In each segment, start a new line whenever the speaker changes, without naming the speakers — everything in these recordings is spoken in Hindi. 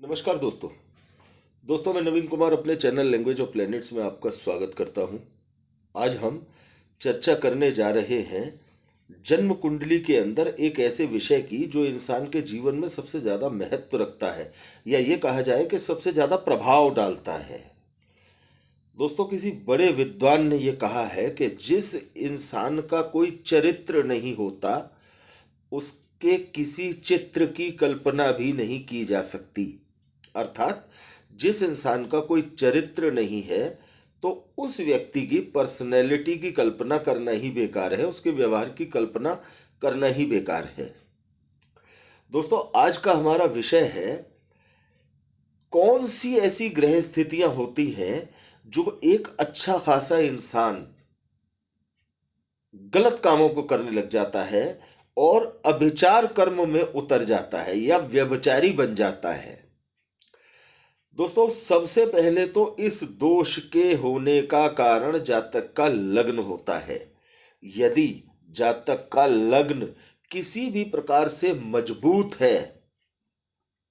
नमस्कार दोस्तों। मैं नवीन कुमार अपने चैनल लैंग्वेज ऑफ प्लैनेट्स में आपका स्वागत करता हूं। आज हम चर्चा करने जा रहे हैं जन्म कुंडली के अंदर एक ऐसे विषय की जो इंसान के जीवन में सबसे ज़्यादा महत्व रखता है, या ये कहा जाए कि सबसे ज़्यादा प्रभाव डालता है। दोस्तों, किसी बड़े विद्वान ने यह कहा है कि जिस इंसान का कोई चरित्र नहीं होता उसके किसी चित्र की कल्पना भी नहीं की जा सकती। अर्थात जिस इंसान का कोई चरित्र नहीं है तो उस व्यक्ति की पर्सनैलिटी की कल्पना करना ही बेकार है, उसके व्यवहार की कल्पना करना ही बेकार है। दोस्तों, आज का हमारा विषय है कौन सी ऐसी ग्रह स्थितियां होती हैं जो एक अच्छा खासा इंसान गलत कामों को करने लग जाता है और अभिचार कर्म में उतर जाता है या व्यभिचारी बन जाता है। दोस्तों, सबसे पहले तो इस दोष के होने का कारण जातक का लग्न होता है। यदि जातक का लग्न किसी भी प्रकार से मजबूत है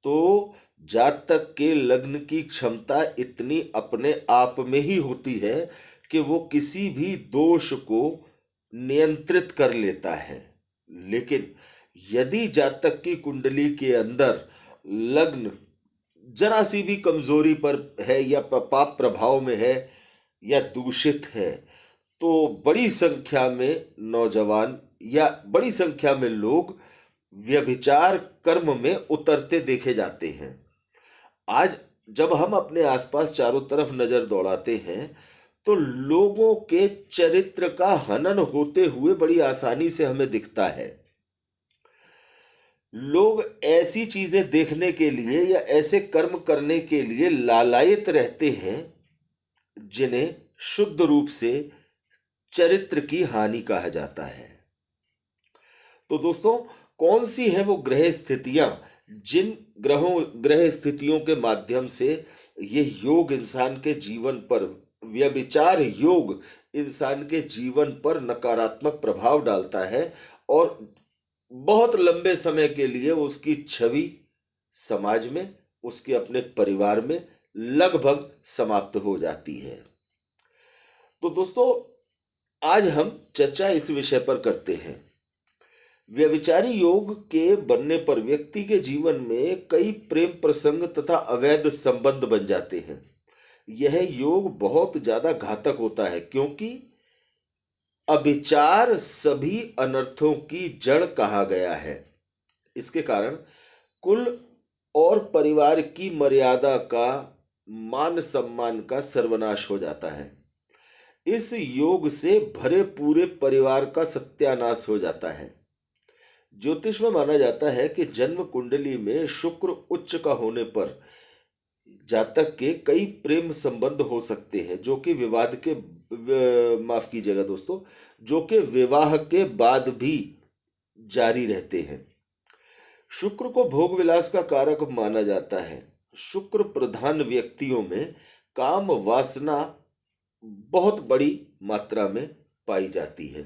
तो जातक के लग्न की क्षमता इतनी अपने आप में ही होती है कि वो किसी भी दोष को नियंत्रित कर लेता है। लेकिन यदि जातक की कुंडली के अंदर लग्न जरा सी भी कमजोरी पर है या पाप प्रभाव में है या दूषित है तो बड़ी संख्या में नौजवान या बड़ी संख्या में लोग व्यभिचार कर्म में उतरते देखे जाते हैं। आज जब हम अपने आसपास चारों तरफ नजर दौड़ाते हैं तो लोगों के चरित्र का हनन होते हुए बड़ी आसानी से हमें दिखता है। लोग ऐसी चीजें देखने के लिए या ऐसे कर्म करने के लिए लालायित रहते हैं जिन्हें शुद्ध रूप से चरित्र की हानि कहा जाता है। तो दोस्तों, कौन सी है वो ग्रह स्थितियां जिन ग्रह स्थितियों के माध्यम से ये योग इंसान के जीवन पर, व्यभिचार योग इंसान के जीवन पर नकारात्मक प्रभाव डालता है और बहुत लंबे समय के लिए उसकी छवि समाज में, उसके अपने परिवार में लगभग समाप्त हो जाती है। तो दोस्तों, आज हम चर्चा इस विषय पर करते हैं। व्यभिचारी योग के बनने पर व्यक्ति के जीवन में कई प्रेम प्रसंग तथा अवैध संबंध बन जाते हैं। यह योग बहुत ज्यादा घातक होता है क्योंकि अभिचार सभी अनर्थों की जड़ कहा गया है। इसके कारण कुल और परिवार की मर्यादा का, मान सम्मान का सर्वनाश हो जाता है। इस योग से भरे पूरे परिवार का सत्यानाश हो जाता है। ज्योतिष में माना जाता है कि जन्म कुंडली में शुक्र उच्च का होने पर जातक के कई प्रेम संबंध हो सकते हैं जो कि माफ कीजिएगा दोस्तों, जो कि विवाह के बाद भी जारी रहते हैं। शुक्र को भोग विलास का कारक माना जाता है। शुक्र प्रधान व्यक्तियों में काम वासना बहुत बड़ी मात्रा में पाई जाती है।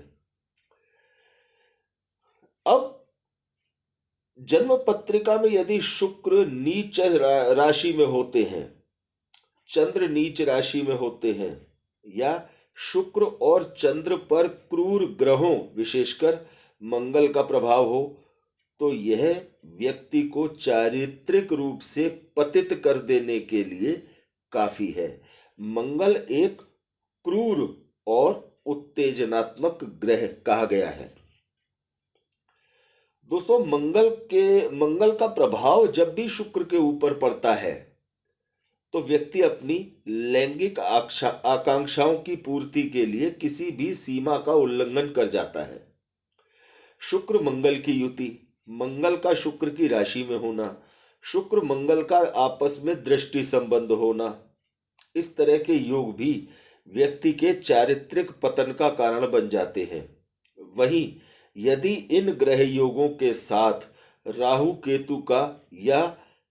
अब जन्म पत्रिका में यदि शुक्र नीच राशि में होते हैं, चंद्र नीच राशि में होते हैं या शुक्र और चंद्र पर क्रूर ग्रहों विशेषकर मंगल का प्रभाव हो तो यह व्यक्ति को चारित्रिक रूप से पतित कर देने के लिए काफी है। मंगल एक क्रूर और उत्तेजनात्मक ग्रह कहा गया है। दोस्तों, मंगल का प्रभाव जब भी शुक्र के ऊपर पड़ता है तो व्यक्ति अपनी लैंगिक आकांक्षाओं की पूर्ति के लिए किसी भी सीमा का उल्लंघन कर जाता है। शुक्र मंगल की युति, मंगल का शुक्र की राशि में होना, शुक्र मंगल का आपस में दृष्टि संबंध होना, इस तरह के योग भी व्यक्ति के चारित्रिक पतन का कारण बन जाते हैं। वहीं यदि इन ग्रह योगों के साथ राहु केतु का या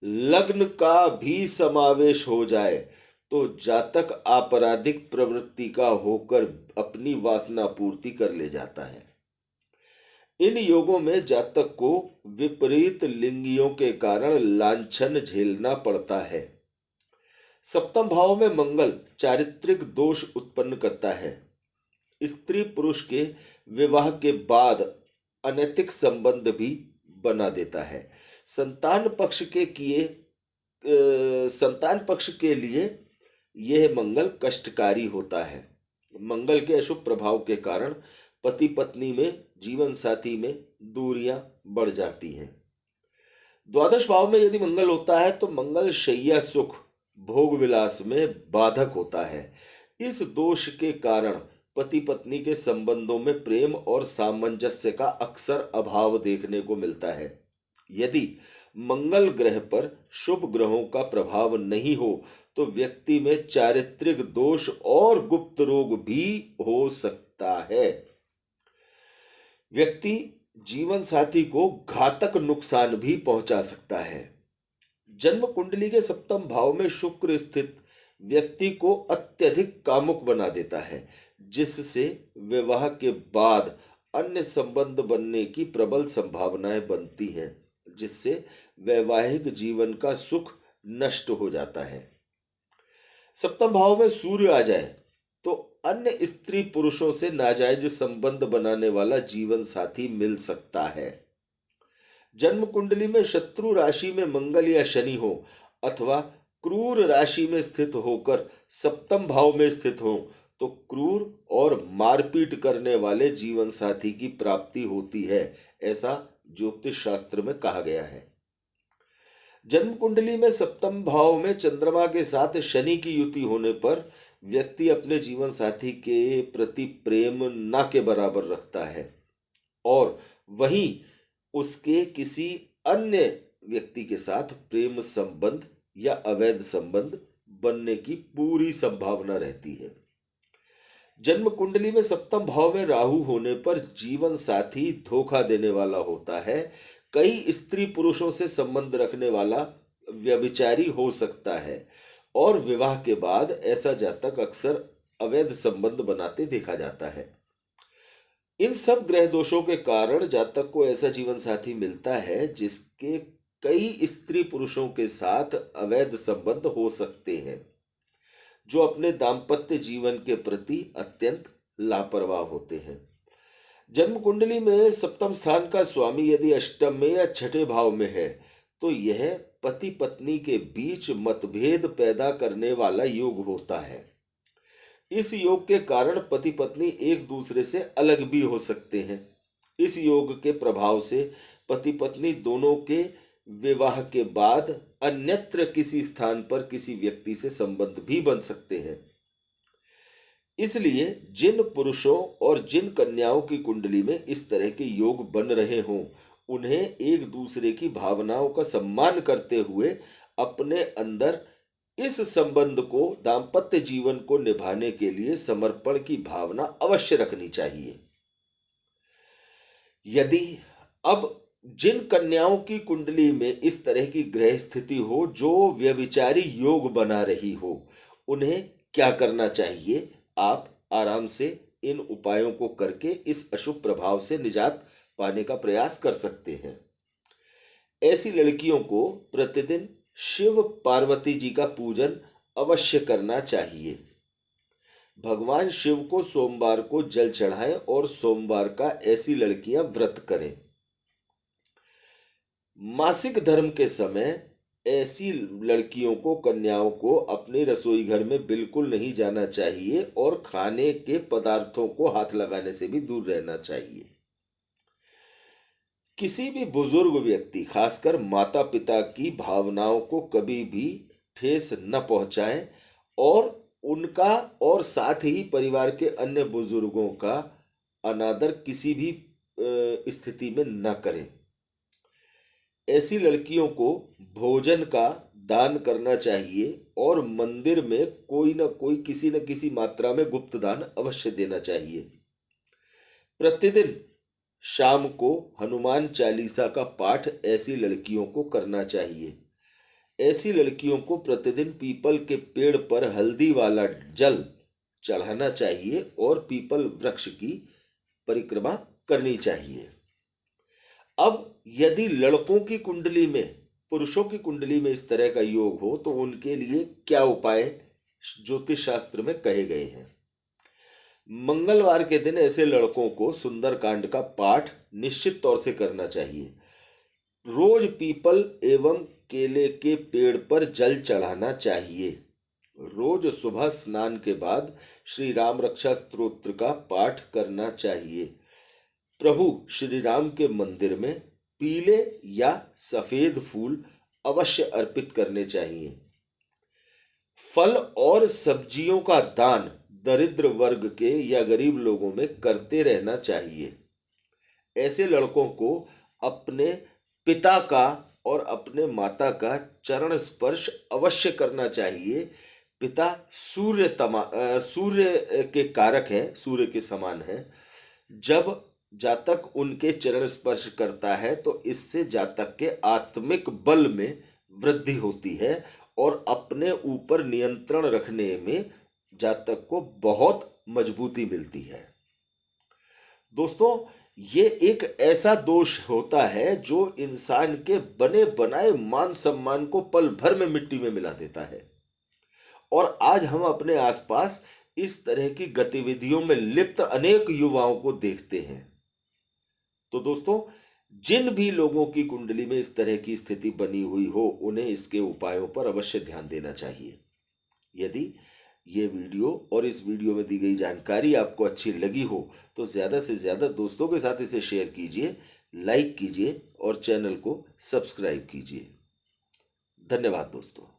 लग्न का भी समावेश हो जाए तो जातक आपराधिक प्रवृत्ति का होकर अपनी वासना पूर्ति कर ले जाता है। इन योगों में जातक को विपरीत लिंगियों के कारण लांछन झेलना पड़ता है। सप्तम भाव में मंगल चारित्रिक दोष उत्पन्न करता है। स्त्री पुरुष के विवाह के बाद अनैतिक संबंध भी बना देता है। संतान पक्ष के किए संतान पक्ष के लिए यह मंगल कष्टकारी होता है। मंगल के अशुभ प्रभाव के कारण पति पत्नी में, जीवन साथी में दूरियां बढ़ जाती हैं। द्वादश भाव में यदि मंगल होता है तो मंगल शैया सुख भोग विलास में बाधक होता है। इस दोष के कारण पति पत्नी के संबंधों में प्रेम और सामंजस्य का अक्सर अभाव देखने को मिलता है। यदि मंगल ग्रह पर शुभ ग्रहों का प्रभाव नहीं हो तो व्यक्ति में चारित्रिक दोष और गुप्त रोग भी हो सकता है। व्यक्ति जीवन साथी को घातक नुकसान भी पहुंचा सकता है। जन्म कुंडली के सप्तम भाव में शुक्र स्थित व्यक्ति को अत्यधिक कामुक बना देता है, जिससे विवाह के बाद अन्य संबंध बनने की प्रबल संभावनाएं बनती हैं, जिससे वैवाहिक जीवन का सुख नष्ट हो जाता है। सप्तम भाव में सूर्य आ जाए तो अन्य स्त्री पुरुषों से नाजायज संबंध बनाने वाला जीवन साथी मिल सकता है। जन्म कुंडली में शत्रु राशि में मंगल या शनि हो अथवा क्रूर राशि में स्थित होकर सप्तम भाव में स्थित हो तो क्रूर और मारपीट करने वाले जीवन साथी की प्राप्ति होती है, ऐसा ज्योतिष शास्त्र में कहा गया है। जन्म कुंडली में सप्तम भाव में चंद्रमा के साथ शनि की युति होने पर व्यक्ति अपने जीवन साथी के प्रति प्रेम ना के बराबर रखता है और वहीं उसके किसी अन्य व्यक्ति के साथ प्रेम संबंध या अवैध संबंध बनने की पूरी संभावना रहती है। जन्म कुंडली में सप्तम भाव में राहु होने पर जीवन साथी धोखा देने वाला होता है। कई स्त्री पुरुषों से संबंध रखने वाला व्यभिचारी हो सकता है और विवाह के बाद ऐसा जातक अक्सर अवैध संबंध बनाते देखा जाता है। इन सब ग्रह दोषों के कारण जातक को ऐसा जीवन साथी मिलता है जिसके कई स्त्री पुरुषों के साथ अवैध संबंध हो सकते हैं, जो अपने दाम्पत्य जीवन के प्रति अत्यंत लापरवाह होते हैं। जन्म कुंडली में सप्तम स्थान का स्वामी यदि अष्टम में या छठे भाव में है तो यह पति पत्नी के बीच मतभेद पैदा करने वाला योग होता है। इस योग के कारण पति पत्नी एक दूसरे से अलग भी हो सकते हैं। इस योग के प्रभाव से पति पत्नी दोनों के विवाह के बाद अन्यत्र किसी स्थान पर किसी व्यक्ति से संबंध भी बन सकते हैं। इसलिए जिन पुरुषों और जिन कन्याओं की कुंडली में इस तरह के योग बन रहे हों, उन्हें एक दूसरे की भावनाओं का सम्मान करते हुए अपने अंदर इस संबंध को, दाम्पत्य जीवन को निभाने के लिए समर्पण की भावना अवश्य रखनी चाहिए। यदि अब जिन कन्याओं की कुंडली में इस तरह की ग्रह स्थिति हो जो व्यभिचारी योग बना रही हो, उन्हें क्या करना चाहिए? आप आराम से इन उपायों को करके इस अशुभ प्रभाव से निजात पाने का प्रयास कर सकते हैं। ऐसी लड़कियों को प्रतिदिन शिव पार्वती जी का पूजन अवश्य करना चाहिए। भगवान शिव को सोमवार को जल चढ़ाएं और सोमवार का ऐसी लड़कियां व्रत करें। मासिक धर्म के समय ऐसी लड़कियों को, कन्याओं को अपने रसोई घर में बिल्कुल नहीं जाना चाहिए और खाने के पदार्थों को हाथ लगाने से भी दूर रहना चाहिए। किसी भी बुजुर्ग व्यक्ति, खासकर माता पिता की भावनाओं को कभी भी ठेस न पहुंचाएं और उनका और साथ ही परिवार के अन्य बुजुर्गों का अनादर किसी भी स्थिति में न करें। ऐसी लड़कियों को भोजन का दान करना चाहिए और मंदिर में कोई न कोई, किसी न किसी मात्रा में गुप्त दान अवश्य देना चाहिए। प्रतिदिन शाम को हनुमान चालीसा का पाठ ऐसी लड़कियों को करना चाहिए। ऐसी लड़कियों को प्रतिदिन पीपल के पेड़ पर हल्दी वाला जल चढ़ाना चाहिए और पीपल वृक्ष की परिक्रमा करनी चाहिए। अब यदि लड़कों की कुंडली में, पुरुषों की कुंडली में इस तरह का योग हो तो उनके लिए क्या उपाय ज्योतिष शास्त्र में कहे गए हैं। मंगलवार के दिन ऐसे लड़कों को सुंदरकांड का पाठ निश्चित तौर से करना चाहिए। रोज पीपल एवं केले के पेड़ पर जल चढ़ाना चाहिए। रोज सुबह स्नान के बाद श्री राम रक्षा स्तोत्र का पाठ करना चाहिए। प्रभु श्री राम के मंदिर में पीले या सफेद फूल अवश्य अर्पित करने चाहिए। फल और सब्जियों का दान दरिद्र वर्ग के या गरीब लोगों में करते रहना चाहिए। ऐसे लड़कों को अपने पिता का और अपने माता का चरण स्पर्श अवश्य करना चाहिए। पिता सूर्य के कारक हैं, सूर्य के समान हैं। जब जातक उनके चरण स्पर्श करता है तो इससे जातक के आत्मिक बल में वृद्धि होती है और अपने ऊपर नियंत्रण रखने में जातक को बहुत मजबूती मिलती है। दोस्तों, ये एक ऐसा दोष होता है जो इंसान के बने बनाए मान सम्मान को पल भर में मिट्टी में मिला देता है। और आज हम अपने आसपास इस तरह की गतिविधियों में लिप्त अनेक युवाओं को देखते हैं। तो दोस्तों, जिन भी लोगों की कुंडली में इस तरह की स्थिति बनी हुई हो उन्हें इसके उपायों पर अवश्य ध्यान देना चाहिए। यदि ये वीडियो और इस वीडियो में दी गई जानकारी आपको अच्छी लगी हो तो ज़्यादा से ज़्यादा दोस्तों के साथ इसे शेयर कीजिए, लाइक कीजिए और चैनल को सब्सक्राइब कीजिए। धन्यवाद दोस्तों।